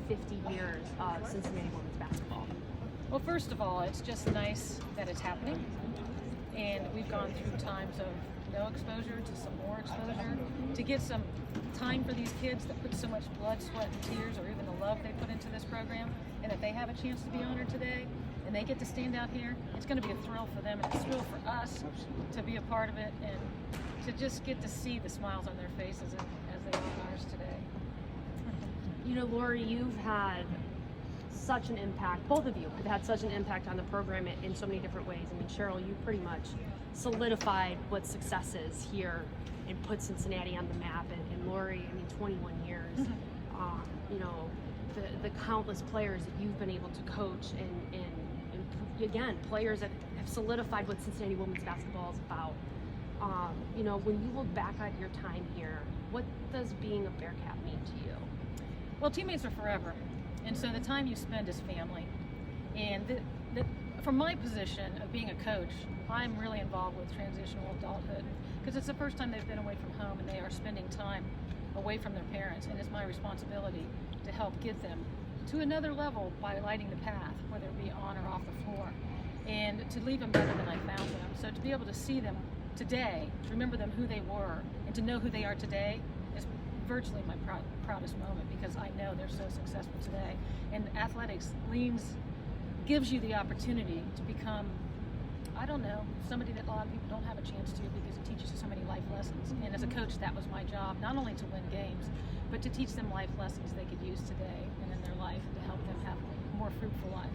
50 years of Cincinnati women's basketball? Well, first of all, it's just nice that it's happening. And we've gone through times of no exposure to some more exposure, to get some time for these kids that put so much blood, sweat, and tears, or even the love they put into this program, and that they have a chance to be honored today, and they get to stand out here. It's going to be a thrill for them, and it's a thrill for us to be a part of it, and to just get to see the smiles on their faces as they are ours today. You know, Laurie, you've had such an impact, both of you have had such an impact on the program in so many different ways. I mean, Cheryl, you pretty much solidified what success is here and put Cincinnati on the map. And Laurie, I mean, 21 years. You know, the countless players that you've been able to coach and again, players that have solidified what Cincinnati women's basketball is about. You know, when you look back at your time here, what does being a Bearcat mean to you? Well, teammates are forever. And so the time you spend is family. And from my position of being a coach, I'm really involved with transitional adulthood because it's the first time they've been away from home and they are spending time away from their parents. And it's my responsibility to help get them to another level by lighting the path, whether it be on or off the floor, and to leave them better than I found them. So to be able to see them today, to remember them who they were, and to know who they are today is virtually my proudest moment because I know they're so successful today. And athletics gives you the opportunity to become, I don't know, somebody that a lot of people don't have a chance to because it teaches you so many life lessons. And as a coach, that was my job, not only to win games, but to teach them life lessons they could use today and in their life to help them have a more fruitful life.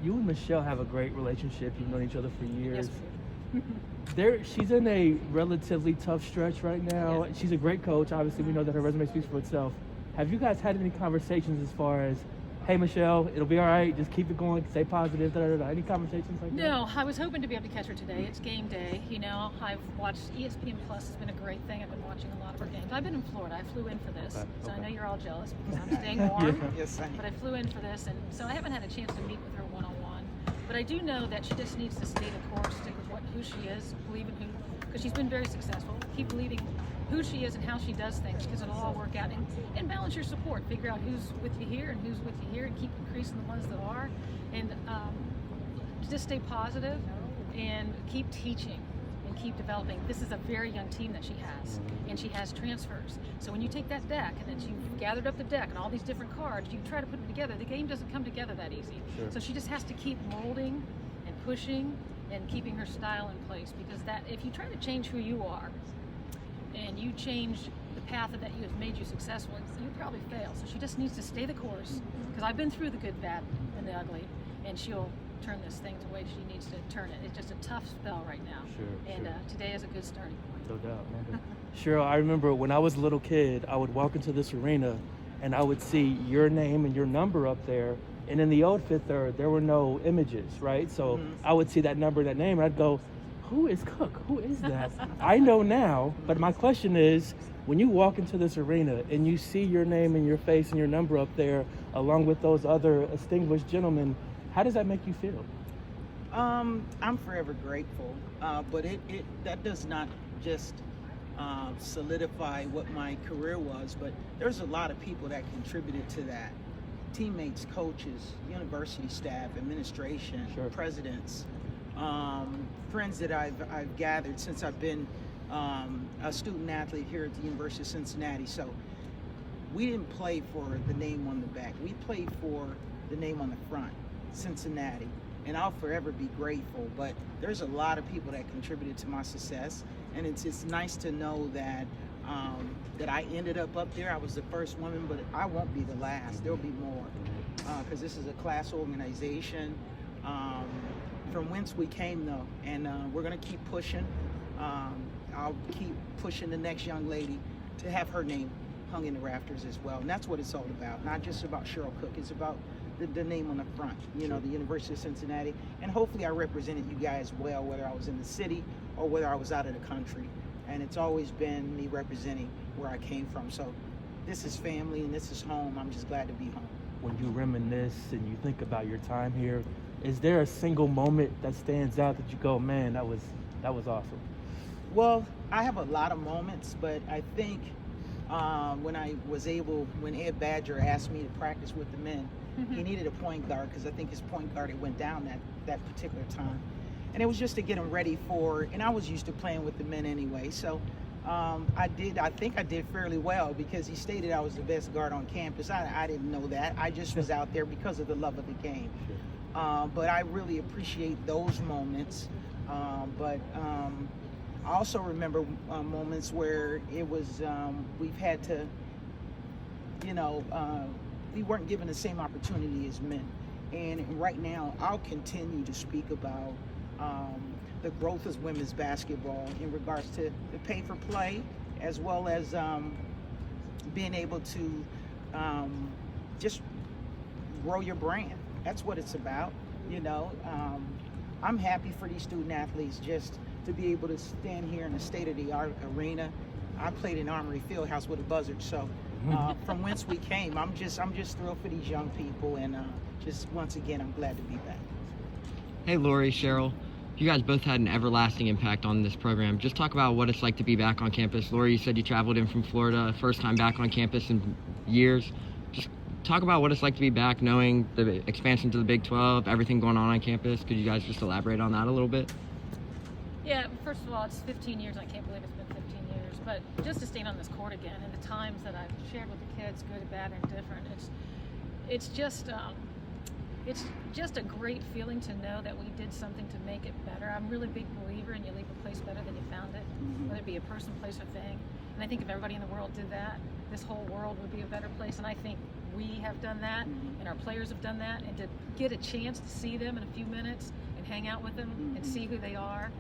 You and Michelle have a great relationship. You've known each other for years. Yes, She's in a relatively tough stretch right now. Yes. She's a great coach. Obviously, we know that her resume speaks for itself. Have you guys had any conversations as far as, hey, Michelle, it'll be all right, just keep it going, stay positive, da-da-da-da. Any conversations like that? No, I was hoping to be able to catch her today. It's game day. You know, I've watched ESPN Plus. Has been a great thing. I've been watching a lot of her games. I've been in Florida. I flew in for this, so I know you're all jealous because I'm staying warm. Yes, I am. But I flew in for this, and so I haven't had a chance to meet with her one-on-one. But I do know that she just needs to stay the course, stick with who she is, believe in who, because she's been very successful. Keep believing who she is and how she does things, because it'll all work out. And balance your support. Figure out who's with you here and who's with you here, and keep increasing the ones that are. And just stay positive and keep teaching and keep developing. This is a very young team that she has, and she has transfers. So when you take that deck and then you've gathered up the deck and all these different cards, you try to put them together. The game doesn't come together that easy. Sure. So she just has to keep molding and pushing and keeping her style in place, because that if you try to change who you are and you change the path that has made you successful, you probably fail. So she just needs to stay the course, because I've been through the good, bad, and the ugly, and she'll turn this thing the way she needs to turn it. It's just a tough spell right now. Sure, and sure. Today is a good starting point. No doubt, no doubt. Cheryl, I remember when I was a little kid, I would walk into this arena and I would see your name and your number up there. And in the old Fifth Third, there were no images, right? So I would see that number, that name, and I'd go, who is Cook? Who is that? I know now, but my question is, when you walk into this arena and you see your name and your face and your number up there, along with those other distinguished gentlemen, how does that make you feel? I'm forever grateful, but that does not just solidify what my career was, but there's a lot of people that contributed to that. Teammates, coaches, university staff, administration, Sure. presidents, friends that I've gathered since I've been a student athlete here at the University of Cincinnati. So we didn't play for the name on the back. We played for the name on the front, Cincinnati. And I'll forever be grateful. But there's a lot of people that contributed to my success. And it's nice to know that that I ended up there. I was the first woman, but I won't be the last. There'll be more, because this is a class organization. From whence we came, though, and we're gonna keep pushing. I'll keep pushing the next young lady to have her name hung in the rafters as well. And that's what it's all about. Not just about Cheryl Cook. It's about the name on the front, you know, the University of Cincinnati. And hopefully I represented you guys well, whether I was in the city or whether I was out of the country. And it's always been me representing where I came from. So this is family and this is home. I'm just glad to be home. When you reminisce and you think about your time here, is there a single moment that stands out that you go, man, that was awesome? Well, I have a lot of moments, but I think when Ed Badger asked me to practice with the men, he needed a point guard because I think his point guard had went down that particular time. And it was just to get him ready and I was used to playing with the men anyway. So I think I did fairly well because he stated I was the best guard on campus. I didn't know that. I just was out there because of the love of the game. But I really appreciate those moments. But I also remember moments where it was, we've had to, we weren't given the same opportunity as men. And right now, I'll continue to speak about the growth of women's basketball in regards to the pay for play, as well as being able to just grow your brand. That's what it's about, I'm happy for these student athletes just to be able to stand here in a state-of-the-art arena. I played in Armory Fieldhouse with a buzzard, so from whence we came, I'm just thrilled for these young people, and just once again, I'm glad to be back. Hey, Laurie, Cheryl, you guys both had an everlasting impact on this program. Just talk about what it's like to be back on campus. Laurie, you said you traveled in from Florida, first time back on campus in years. Just talk about what it's like to be back, knowing the expansion to the Big 12, everything going on campus. Could you guys just elaborate on that a little bit? Yeah, first of all, it's 15 years. I can't believe it's been 15 years. But just to stand on this court again, and the times that I've shared with the kids, good, bad, and different, it's just a great feeling to know that we did something to make it better. I'm a really big believer in you leave a place better than you found it, whether it be a person, place, or thing. And I think if everybody in the world did that, this whole world would be a better place. And I think we have done that, and our players have done that, and to get a chance to see them in a few minutes and hang out with them and see who they are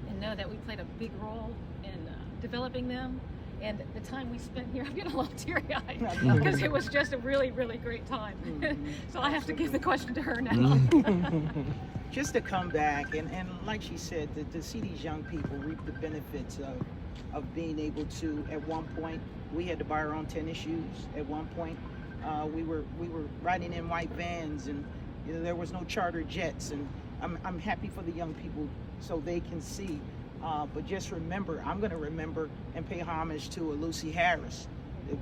and know that we played a big role in developing them. And the time we spent here, I'm getting a little teary-eyed because it was just a really, really great time. So I have to give the question to her now. Just to come back and like she said, to see these young people reap the benefits of being able to, at one point, we had to buy our own tennis shoes. At one point, we were riding in white vans, and there was no charter jets. And I'm happy for the young people so they can see. But just remember, I'm going to remember and pay homage to a Lucy Harris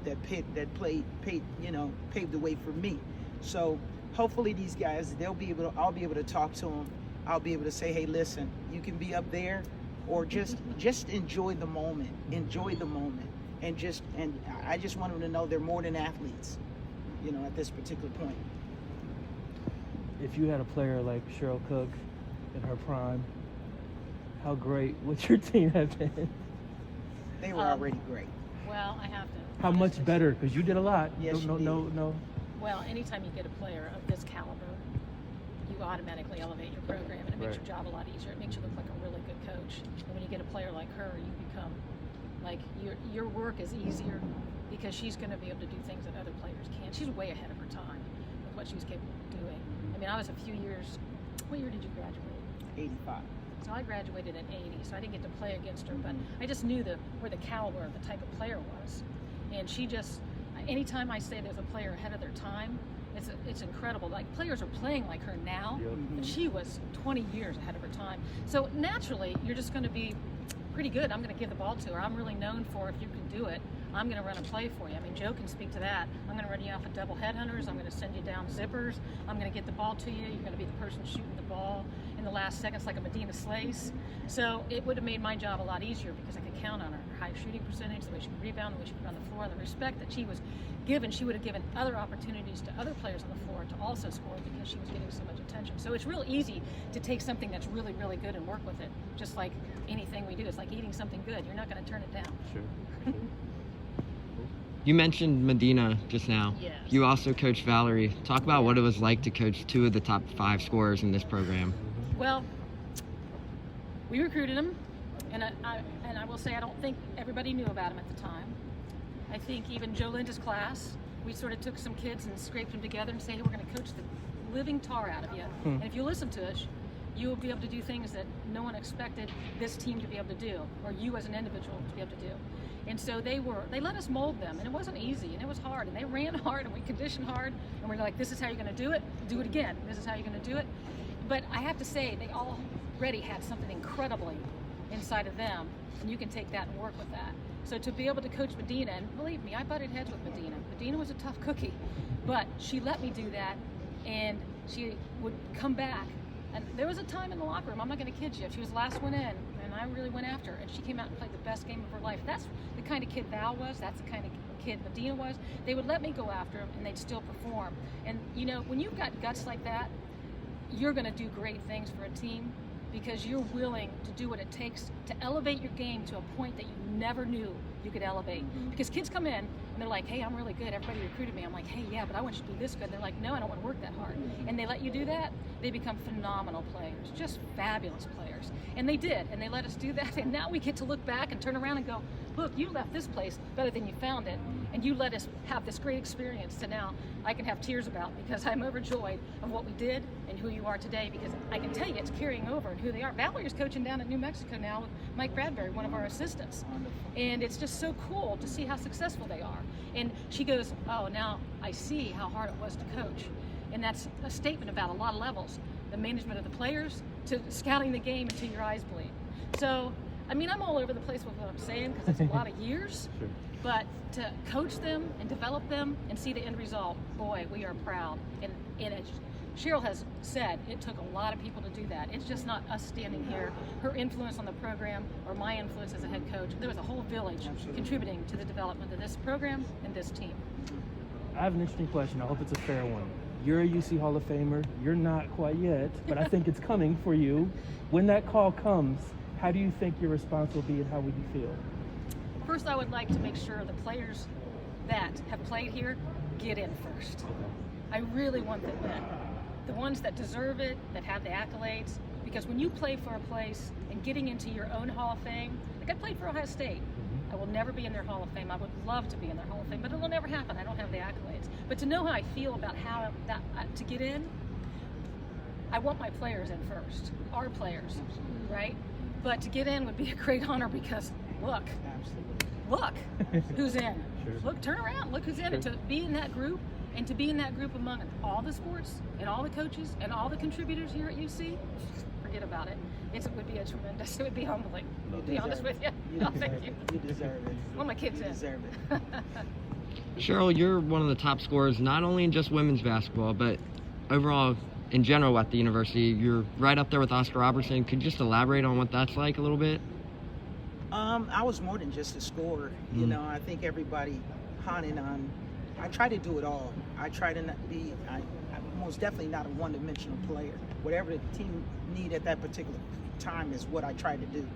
that paved the way for me. So hopefully these guys, I'll be able to talk to them. I'll be able to say, hey, listen, you can be up there, or just enjoy the moment. Enjoy the moment, and I just want them to know they're more than athletes, at this particular point. If you had a player like Cheryl Cook in her prime, how great would your team have been? They were already great. Well, I have to. How much better? Because you did a lot. Yes, no. Well, anytime you get a player of this caliber, you automatically elevate your program, and it makes your job a lot easier. It makes you look like a really good coach. And when you get a player like her, you become like your work is easier because she's going to be able to do things that other players can't. She's way ahead of her time with what she was capable of doing. I mean, I was a few years. What year did you graduate? 85. So I graduated in 80, so I didn't get to play against her, but I just knew where the caliber of the type of player was. And she just, anytime I say there's a player ahead of their time, it's incredible. Like, players are playing like her now, but she was 20 years ahead of her time. So naturally, you're just going to be pretty good. I'm going to give the ball to her. I'm really known for, if you can do it, I'm going to run a play for you. I mean, Joe can speak to that. I'm going to run you off of double headhunters. I'm going to send you down zippers. I'm going to get the ball to you. You're going to be the person shooting the ball in the last seconds like a Medina Slace. So it would have made my job a lot easier because I could count on her high shooting percentage, the way she could rebound, the way she could run the floor, and the respect that she was given. She would have given other opportunities to other players on the floor to also score because she was getting so much attention. So it's real easy to take something that's really, really good and work with it. Just like anything we do, it's like eating something good. You're not going to turn it down. Sure. You mentioned Medina just now. Yes. You also coached Valerie. Talk about what it was like to coach two of the top 5 scorers in this program. Well, we recruited him, and I will say I don't think everybody knew about him at the time. I think even Joe Linda's class, we sort of took some kids and scraped them together and said, hey, we're going to coach the living tar out of you. And if you listen to us, you will be able to do things that no one expected this team to be able to do, or you as an individual to be able to do. And so they let us mold them, and it wasn't easy, and it was hard, and they ran hard, and we conditioned hard, and we're like, this is how you're going to do it again, this is how you're going to do it. But I have to say, they already had something incredibly inside of them, and you can take that and work with that. So to be able to coach Medina, and believe me, I butted heads with Medina. Medina was a tough cookie, but she let me do that, and she would come back. And there was a time in the locker room, I'm not going to kid you, she was the last one in, and I really went after her, and she came out and played the best game of her life. That's the kind of kid Val was, that's the kind of kid Medina was. They would let me go after them, and they'd still perform. And you know, when you've got guts like that, you're going to do great things for a team, because you're willing to do what it takes to elevate your game to a point that you never knew you could elevate. Because kids come in and they're like, hey, I'm really good, everybody recruited me. I'm like, hey, yeah, but I want you to do this good. They're like, no, I don't want to work that hard. And they let you do that, they become phenomenal players, just fabulous players. And they did, and they let us do that, and now we get to look back and turn around and go, look, you left this place better than you found it, and you let us have this great experience to now I can have tears about, because I'm overjoyed of what we did and who you are today, because I can tell you it's carrying over and who they are. Valerie's coaching down at New Mexico now with Mike Bradbury, one of our assistants. And it's just so cool to see how successful they are. And she goes, oh, now I see how hard it was to coach. And that's a statement about a lot of levels. The management of the players, to scouting the game until your eyes bleed. So, I mean, I'm all over the place with what I'm saying, because it's a lot of years. Sure. But to coach them and develop them and see the end result, boy, we are proud. And as Cheryl has said, it took a lot of people to do that. It's just not us standing here, her influence on the program, or my influence as a head coach. There was a whole village contributing to the development of this program and this team. I have an interesting question. I hope it's a fair one. You're a UC Hall of Famer. You're not quite yet, but I think it's coming for you. When that call comes, how do you think your response will be, and how would you feel? First, I would like to make sure the players that have played here get in first. I really want them in. The ones that deserve it, that have the accolades, because when you play for a place and getting into your own Hall of Fame, like I played for Ohio State, I will never be in their Hall of Fame. I would love to be in their Hall of Fame, but it will never happen. I don't have the accolades. But to know how I feel about how that to get in, I want my players in first, our players, right? But to get in would be a great honor, because look, who's in. Sure. Look, turn around, look who's in it. To be in that group, and to be in that group among all the sports and all the coaches and all the contributors here at UC, forget about it. It would be it would be humbling, to be honest with you. No, thank you. You deserve it. Well, my kids You in. deserve it. Cheryl, you're one of the top scorers, not only in just women's basketball, but overall in general at the university. You're right up there with Oscar Robertson. Could you just elaborate on what that's like a little bit? I was more than just a scorer. You know, I think everybody honing on, I try to do it all. I try to not be, I'm most definitely not a one-dimensional player. Whatever the team need at that particular time is what I try to do.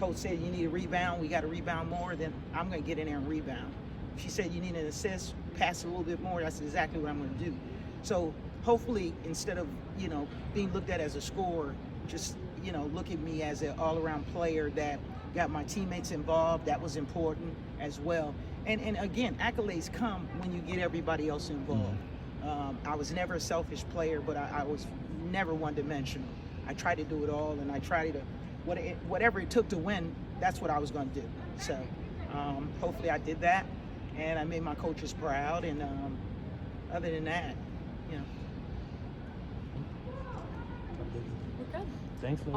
Coach said you need a rebound, we got to rebound more, then I'm going to get in there and rebound. She said you need an assist, pass a little bit more, that's exactly what I'm going to do. So hopefully, instead of, you know, being looked at as a scorer, just, you know, look at me as an all-around player that got my teammates involved. That was important as well. And again, accolades come when you get everybody else involved. I was never a selfish player, but I was never one-dimensional. I tried to do it all, and I tried to, whatever it took to win, that's what I was going to do. So hopefully I did that, and I made my coaches proud, and other than that, you know. We're good. Thanks, lady.